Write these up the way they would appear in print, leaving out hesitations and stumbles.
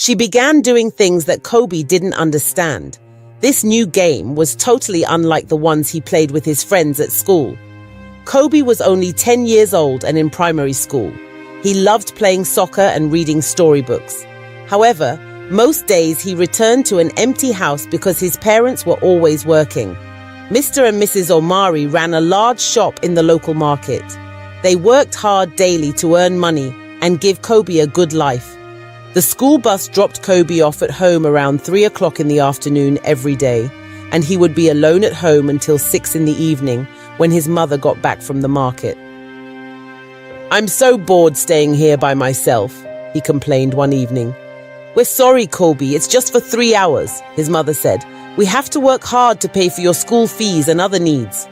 She began doing things that Kobe didn't understand. This new game was totally unlike the ones he played with his friends at school. Kobe was only 10 years old and in primary school. He loved playing soccer and reading storybooks. However, most days he returned to an empty house because his parents were always working. Mr. and Mrs. Omari ran a large shop in the local market. They worked hard daily to earn money and give Kobe a good life. The school bus dropped Kobe off at home around 3 o'clock in the afternoon every day, and he would be alone at home until 6 in the evening when his mother got back from the market. "I'm so bored staying here by myself," he complained one evening. "We're sorry, Kobe, it's just for 3 hours," his mother said. "We have to work hard to pay for your school fees and other needs."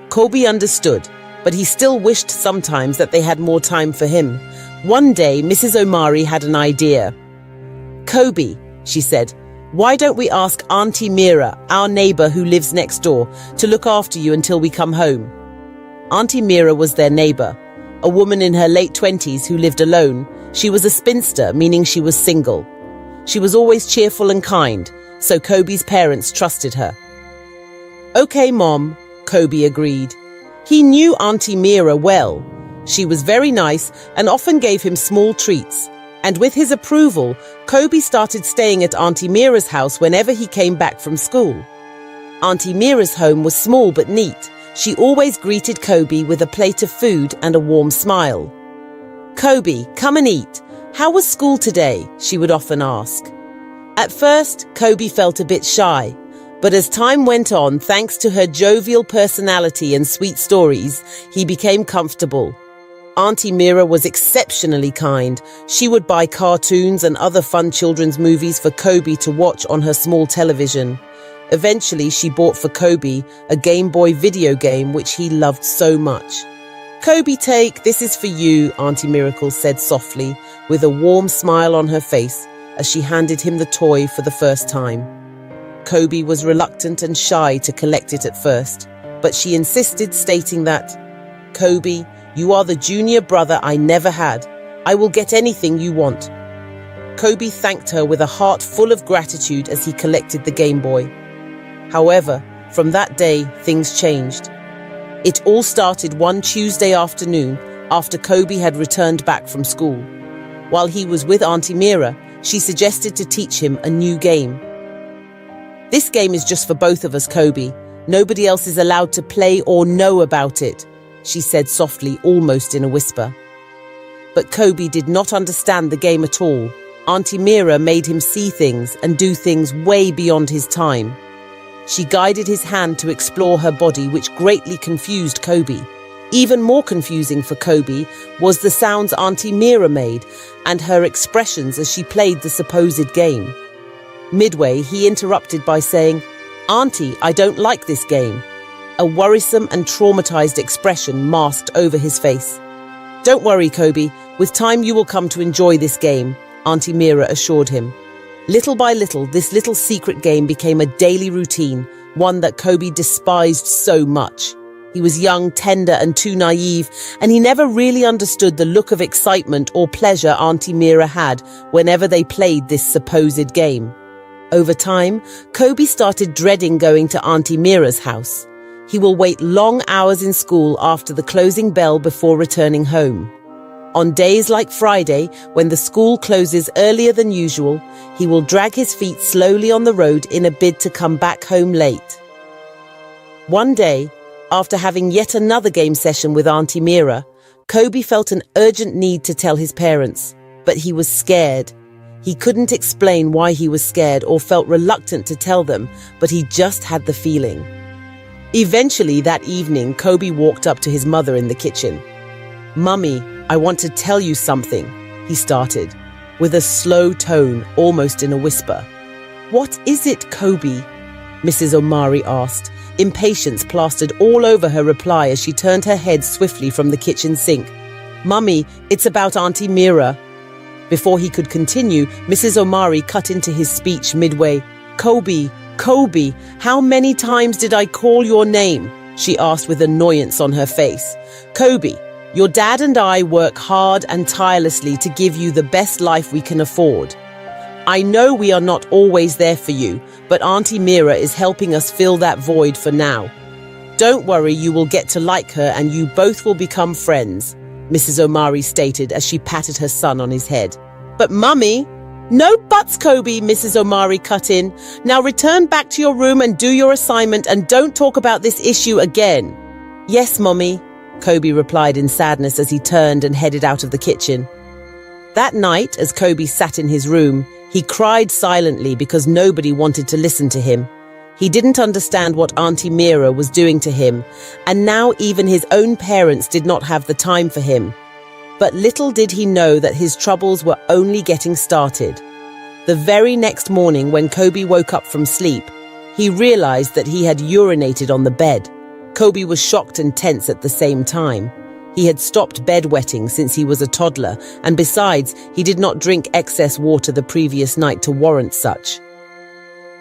Kobe understood, but he still wished sometimes that they had more time for him. One day, Mrs. Omari had an idea. "Kobe," she said, "why don't we ask Auntie Mira, our neighbor who lives next door, to look after you until we come home?" Auntie Mira was their neighbor, a woman in her late 20s who lived alone. She was a spinster, meaning she was single. She was always cheerful and kind, so Kobe's parents trusted her. "Okay, Mom," Kobe agreed. He knew Auntie Mira well. She was very nice and often gave him small treats. And with his approval, Kobe started staying at Auntie Mira's house whenever he came back from school. Auntie Mira's home was small but neat. She always greeted Kobe with a plate of food and a warm smile. "Kobe, come and eat. How was school today?" she would often ask. At first, Kobe felt a bit shy. But as time went on, thanks to her jovial personality and sweet stories, he became comfortable. Auntie Mira was exceptionally kind. She would buy cartoons and other fun children's movies for Kobe to watch on her small television. Eventually, she bought for Kobe a Game Boy video game which he loved so much. "Kobe, this is for you," Auntie Miracle said softly, with a warm smile on her face as she handed him the toy for the first time. Kobe was reluctant and shy to collect it at first, but she insisted, stating that, "Kobe, you are the junior brother I never had. I will get anything you want." Kobe thanked her with a heart full of gratitude as he collected the Game Boy. However, from that day, things changed. It all started one Tuesday afternoon after Kobe had returned back from school. While he was with Auntie Mira, she suggested to teach him a new game. "This game is just for both of us, Kobe. Nobody else is allowed to play or know about it," she said softly, almost in a whisper. But Kobe did not understand the game at all. Auntie Mira made him see things and do things way beyond his time. She guided his hand to explore her body, which greatly confused Kobe. Even more confusing for Kobe was the sounds Auntie Mira made and her expressions as she played the supposed game. Midway, he interrupted by saying, "Auntie, I don't like this game." A worrisome and traumatized expression masked over his face. "Don't worry, Kobe. With time you will come to enjoy this game," Auntie Mira assured him. Little by little, this little secret game became a daily routine, one that Kobe despised so much. He was young, tender, and too naive, and he never really understood the look of excitement or pleasure Auntie Mira had whenever they played this supposed game. Over time, Kobe started dreading going to Auntie Mira's house. He will wait long hours in school after the closing bell before returning home. On days like Friday, when the school closes earlier than usual, he will drag his feet slowly on the road in a bid to come back home late. One day, after having yet another game session with Auntie Mira, Kobe felt an urgent need to tell his parents, but he was scared. He couldn't explain why he was scared or felt reluctant to tell them, but he just had the feeling. Eventually that evening, Kobe walked up to his mother in the kitchen. "Mummy, I want to tell you something," he started, with a slow tone, almost in a whisper. "What is it, Kobe?" Mrs. Omari asked, impatience plastered all over her reply as she turned her head swiftly from the kitchen sink. "Mummy, it's about Auntie Mira." Before he could continue, Mrs. Omari cut into his speech midway. "Kobe, Kobe, how many times did I call your name?" she asked with annoyance on her face. "Kobe, your dad and I work hard and tirelessly to give you the best life we can afford. I know we are not always there for you, but Auntie Mira is helping us fill that void for now. Don't worry, you will get to like her and you both will become friends, Mrs. Omari stated as she patted her son on his head. But Mummy... No buts, Kobe, Mrs. Omari cut in. Now return back to your room and do your assignment and don't talk about this issue again. Yes, Mommy, Kobe replied in sadness as he turned and headed out of the kitchen. That night, as Kobe sat in his room, he cried silently because nobody wanted to listen to him. He didn't understand what Auntie Mira was doing to him, and now even his own parents did not have the time for him. But little did he know that his troubles were only getting started. The very next morning when Kobe woke up from sleep, he realized that he had urinated on the bed. Kobe was shocked and tense at the same time. He had stopped bedwetting since he was a toddler, and besides, he did not drink excess water the previous night to warrant such.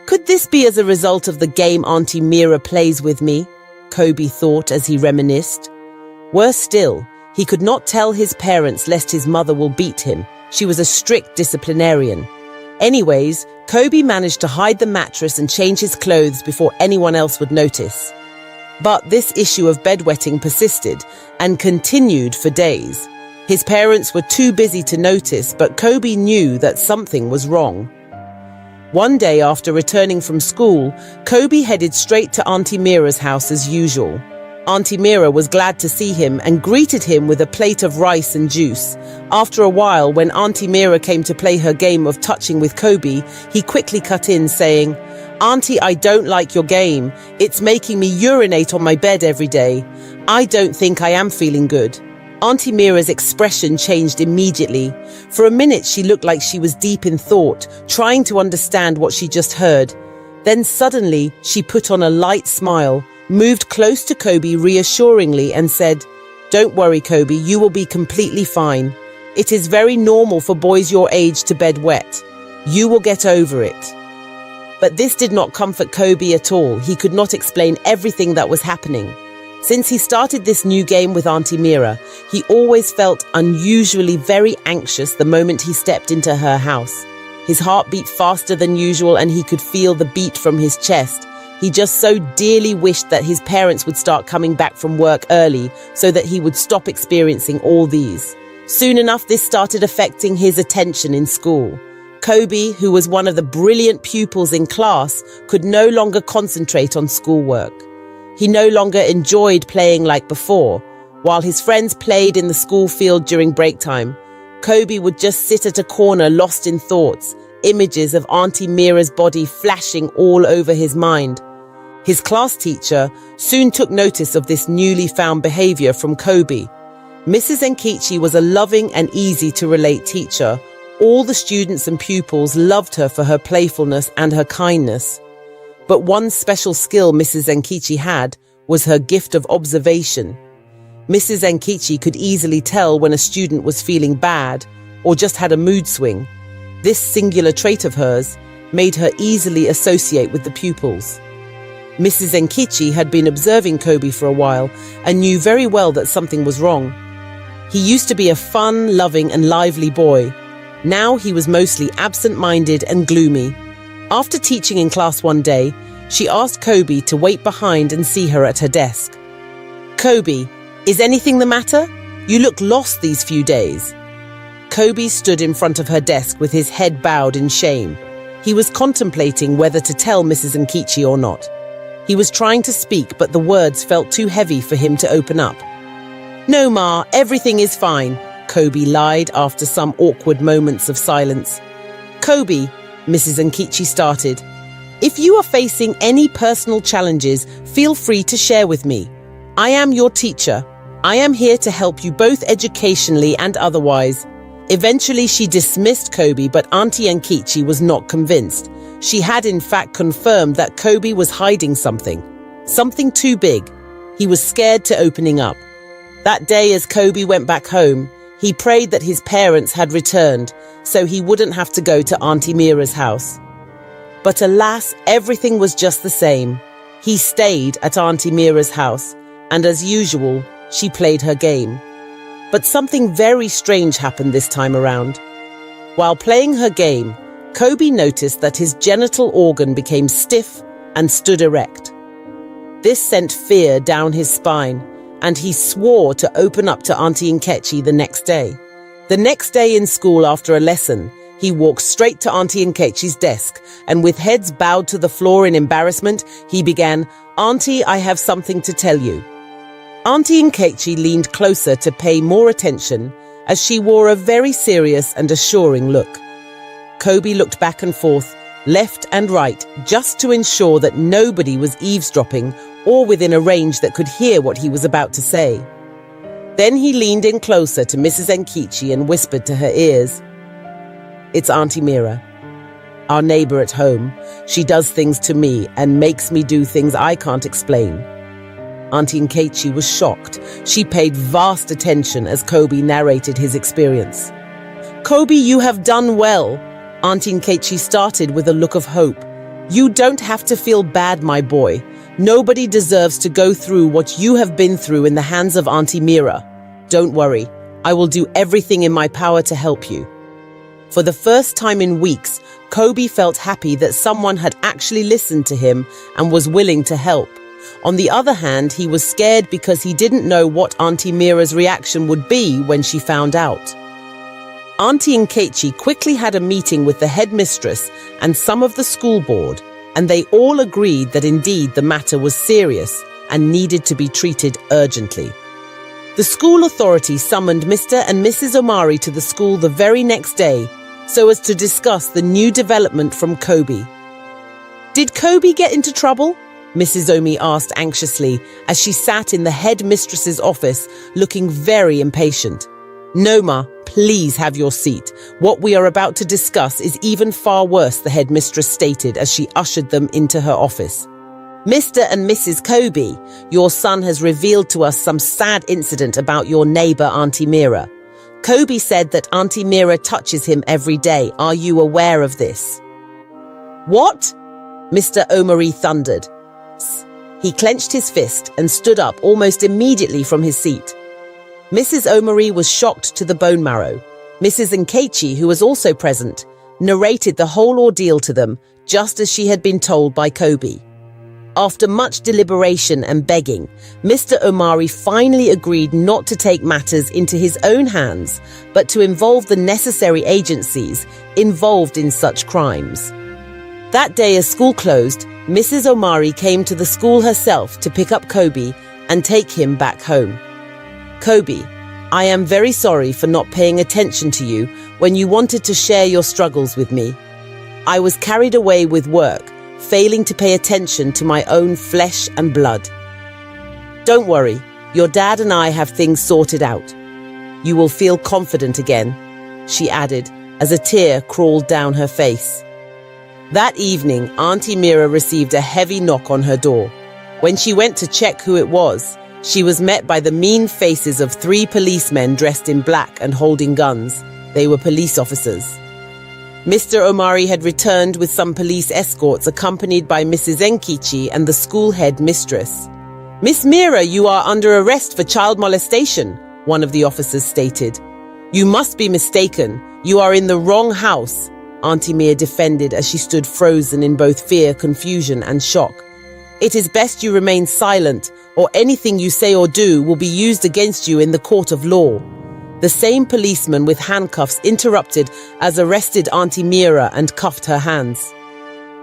Could this be as a result of the game Auntie Mira plays with me? Kobe thought as he reminisced. Worse still, he could not tell his parents lest his mother will beat him. She was a strict disciplinarian. Anyways, Kobe managed to hide the mattress and change his clothes before anyone else would notice. But this issue of bedwetting persisted and continued for days. His parents were too busy to notice, but Kobe knew that something was wrong. One day after returning from school, Kobe headed straight to Auntie Mira's house as usual. Auntie Mira was glad to see him and greeted him with a plate of rice and juice. After a while, when Auntie Mira came to play her game of touching with Kobe, he quickly cut in saying, "Auntie, I don't like your game. It's making me urinate on my bed every day. I don't think I am feeling good." Auntie Mira's expression changed immediately. For a minute, she looked like she was deep in thought, trying to understand what she just heard. Then suddenly, she put on a light smile, moved close to Kobe reassuringly and said, "Don't worry, Kobe, you will be completely fine. It is very normal for boys your age to bedwet. You will get over it." But this did not comfort Kobe at all. He could not explain everything that was happening. Since he started this new game with Auntie Mira, he always felt unusually very anxious the moment he stepped into her house. His heart beat faster than usual and he could feel the beat from his chest. He just so dearly wished that his parents would start coming back from work early so that he would stop experiencing all these. Soon enough, this started affecting his attention in school. Kobe, who was one of the brilliant pupils in class, could no longer concentrate on schoolwork. He no longer enjoyed playing like before. While his friends played in the school field during break time, Kobe would just sit at a corner lost in thoughts, images of Auntie Mira's body flashing all over his mind. His class teacher soon took notice of this newly found behavior from Kobe. Mrs. Enkichi was a loving and easy-to-relate teacher. All the students and pupils loved her for her playfulness and her kindness. But one special skill Mrs. Enkichi had was her gift of observation. Mrs. Enkichi could easily tell when a student was feeling bad or just had a mood swing. This singular trait of hers made her easily associate with the pupils. Mrs. Enkichi had been observing Kobe for a while and knew very well that something was wrong. He used to be a fun, loving and lively boy. Now he was mostly absent-minded and gloomy. After teaching in class one day, she asked Kobe to wait behind and see her at her desk. "Kobe, is anything the matter? You look lost these few days." Kobe stood in front of her desk with his head bowed in shame. He was contemplating whether to tell Mrs. Enkichi or not. He was trying to speak, but the words felt too heavy for him to open up. "No, Ma, everything is fine," Kobe lied after some awkward moments of silence. "Kobe," Mrs. Enkichi started, "if you are facing any personal challenges, feel free to share with me. I am your teacher. I am here to help you both educationally and otherwise." Eventually, she dismissed Kobe, but Auntie Enkichi was not convinced. She had in fact confirmed that Kobe was hiding something too big. He was scared to opening up. That day, as Kobe went back home, he prayed that his parents had returned so he wouldn't have to go to Auntie Mira's house. But alas, everything was just the same. He stayed at Auntie Mira's house, and as usual, she played her game. But something very strange happened this time around. While playing her game, Kobe noticed that his genital organ became stiff and stood erect. This sent fear down his spine, and he swore to open up to Auntie Nkechi the next day. The next day in school after a lesson, he walked straight to Auntie Nkechi's desk, and with heads bowed to the floor in embarrassment, he began, "Auntie, I have something to tell you." Auntie Nkechi leaned closer to pay more attention as she wore a very serious and assuring look. Kobe looked back and forth, left and right, just to ensure that nobody was eavesdropping or within a range that could hear what he was about to say. Then he leaned in closer to Mrs. Nkechi and whispered to her ears, "It's Auntie Mira, our neighbor at home. She does things to me and makes me do things I can't explain." Auntie Nkechi was shocked. She paid vast attention as Kobe narrated his experience. "Kobe, you have done well." Auntie Nkechi started with a look of hope. "You don't have to feel bad, my boy. Nobody deserves to go through what you have been through in the hands of Auntie Mira. Don't worry, I will do everything in my power to help you." For the first time in weeks, Kobe felt happy that someone had actually listened to him and was willing to help. On the other hand, he was scared because he didn't know what Auntie Mira's reaction would be when she found out. Auntie Nkechi quickly had a meeting with the headmistress and some of the school board, and they all agreed that indeed the matter was serious and needed to be treated urgently. The school authority summoned Mr. and Mrs. Omari to the school the very next day so as to discuss the new development from Kobe. "Did Kobe get into trouble?" Mrs. Omi asked anxiously as she sat in the headmistress's office looking very impatient. "No, Ma, please have your seat. What we are about to discuss is even far worse," the headmistress stated as she ushered them into her office. "Mr. and Mrs. Kobe, your son has revealed to us some sad incident about your neighbor, Auntie Mira. Kobe said that Auntie Mira touches him every day. Are you aware of this?" "What?" Mr. Omari thundered. He clenched his fist and stood up almost immediately from his seat. Mrs. Omari was shocked to the bone marrow. Mrs. Nkechi, who was also present, narrated the whole ordeal to them, just as she had been told by Kobe. After much deliberation and begging, Mr. Omari finally agreed not to take matters into his own hands, but to involve the necessary agencies involved in such crimes. That day, as school closed, Mrs. Omari came to the school herself to pick up Kobe and take him back home. "Kobe, I am very sorry for not paying attention to you when you wanted to share your struggles with me. I was carried away with work, failing to pay attention to my own flesh and blood. Don't worry, your dad and I have things sorted out. You will feel confident again," she added as a tear crawled down her face. That evening, Auntie Mira received a heavy knock on her door. When she went to check who it was, she was met by the mean faces of 3 policemen dressed in black and holding guns. They were police officers. Mr. Omari had returned with some police escorts accompanied by Mrs. Nkechi and the school head mistress. "Miss Mira, you are under arrest for child molestation," one of the officers stated. "You must be mistaken. You are in the wrong house," Auntie Mira defended as she stood frozen in both fear, confusion, and shock. "It is best you remain silent, or anything you say or do will be used against you in the court of law." The same policeman with handcuffs interrupted as arrested Auntie Mira and cuffed her hands.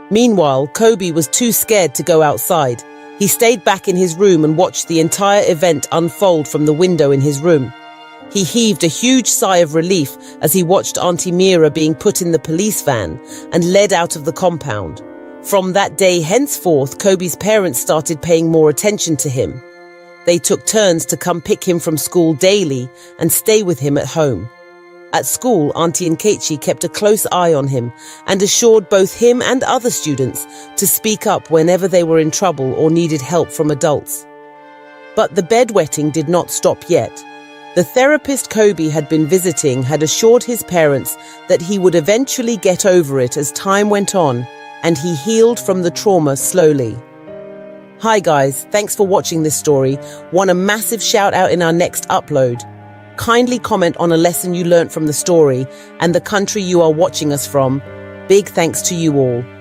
Meanwhile, Kobe was too scared to go outside. He stayed back in his room and watched the entire event unfold from the window in his room. He heaved a huge sigh of relief as he watched Auntie Mira being put in the police van and led out of the compound. From that day henceforth, Kobe's parents started paying more attention to him. They took turns to come pick him from school daily and stay with him at home. At school, Auntie Nkechi kept a close eye on him and assured both him and other students to speak up whenever they were in trouble or needed help from adults. But the bedwetting did not stop yet. The therapist Kobe had been visiting had assured his parents that he would eventually get over it as time went on, and he healed from the trauma slowly. Hi guys, thanks for watching this story. Want a massive shout out in our next upload. Kindly comment on a lesson you learnt from the story and the country you are watching us from. big thanks to you all.